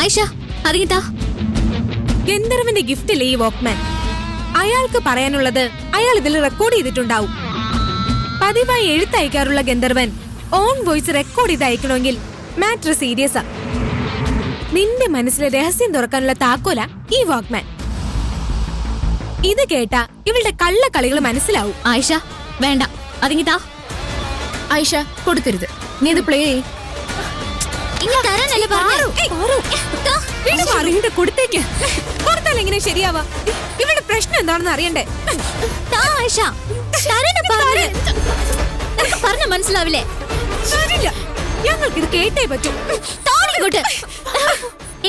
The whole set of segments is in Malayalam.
ആയിഷ അതിങ്ങിട്ടാ. ഗന്ധർവന്റെ ഗിഫ്റ്റില്ലേ ഈ വാക്ക്മാൻ. അയാൾക്ക് പറയാനുള്ളത് അയാൾ ഇതിൽ റെക്കോർഡ് ചെയ്തിട്ടുണ്ടാവും. പതിവായി എഴുത്തയക്കാറുള്ള ഗന്ധർവൻ ഓൺ വോയിസ് റെക്കോർഡ് ചെയ്ത് അയക്കണമെങ്കിൽ മാറ്റർ സീരിയസാ. നിന്റെ മനസ്സിലെ രഹസ്യം തുറക്കാനുള്ള താക്കോല ഈ വാക്ക്മാൻ. ഇത് കേട്ടാ ഇവളുടെ കള്ളക്കളികൾ മനസ്സിലാവും. ആയിഷ വേണ്ട, അതിങ്ങിട്ടാ. ആയിഷ കൊടുക്കരുത്, നീ ഇത് പ്ലേ ചെയ്യ്. കൊടുത്തേക്ക്. കൊടുത്താൽ എങ്ങനെ ശരിയാവാ? ഇവളുടെ പ്രശ്നം എന്താണെന്ന് അറിയണ്ടേ? പറഞ്ഞ മനസ്സിലാവില്ലേ? ഞങ്ങൾക്ക് ഇത് കേട്ടേ പറ്റൂ.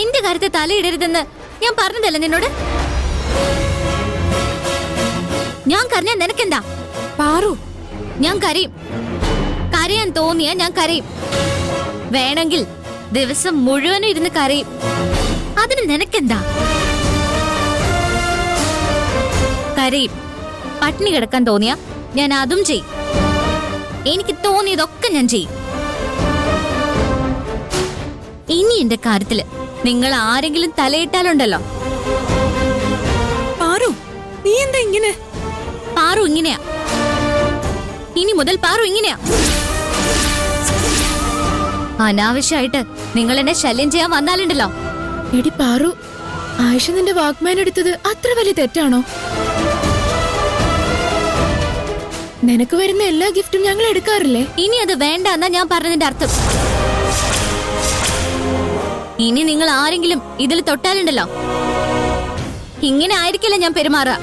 എന്റെ കാര്യത്തെ തലയിടരുതെന്ന് ഞാൻ പറഞ്ഞതല്ലേ നിന്നോട്? ഞാൻ കരഞ്ഞാ നിനക്കെന്താ? പാറു, ഞാൻ കരയും. കരയാൻ തോന്നിയാ ഞാൻ കരയും. വേണമെങ്കിൽ ദിവസം മുഴുവനും ഇരുന്ന് കരയും. അതിന് നിനക്കെന്താ? കരയും. പട്ടിണി കിടക്കാൻ തോന്നിയാ ഞാൻ അതും ചെയ്യും. എനിക്ക് തോന്നിയതൊക്കെ ഞാൻ ചെയ്യും. ഇനി എന്റെ കാര്യത്തില് നിങ്ങൾ ആരെങ്കിലും തലയിട്ടാലുണ്ടല്ലോ. പാറു, നീ എന്താ ഇങ്ങനെ? പാറു ഇങ്ങനെയാ. ഇനി മുതൽ പാറു ഇങ്ങനെയാ. അനാവശ്യമായിട്ട് നിങ്ങൾ എന്നെ ശല്യം ചെയ്യാൻ വന്നാലുണ്ടല്ലോ. എടി പാറു, ആയിഷ നിന്റെ വാക്ക്മാൻ എടുത്തത് അത്ര വലിയ തെറ്റാണോ? നിനക്ക് വരുന്ന എല്ലാ ഗിഫ്റ്റും ഞങ്ങൾ എടുക്കാറില്ലേ? ഇനി അത് വേണ്ട എന്നാ ഞാൻ പറഞ്ഞതിന്റെ അർത്ഥം. ഇനി നിങ്ങൾ ആരെങ്കിലും ഇതിൽ തൊട്ടാലുണ്ടല്ലോ, ഇങ്ങനെ ആയിരിക്കില്ല ഞാൻ പെരുമാറുക.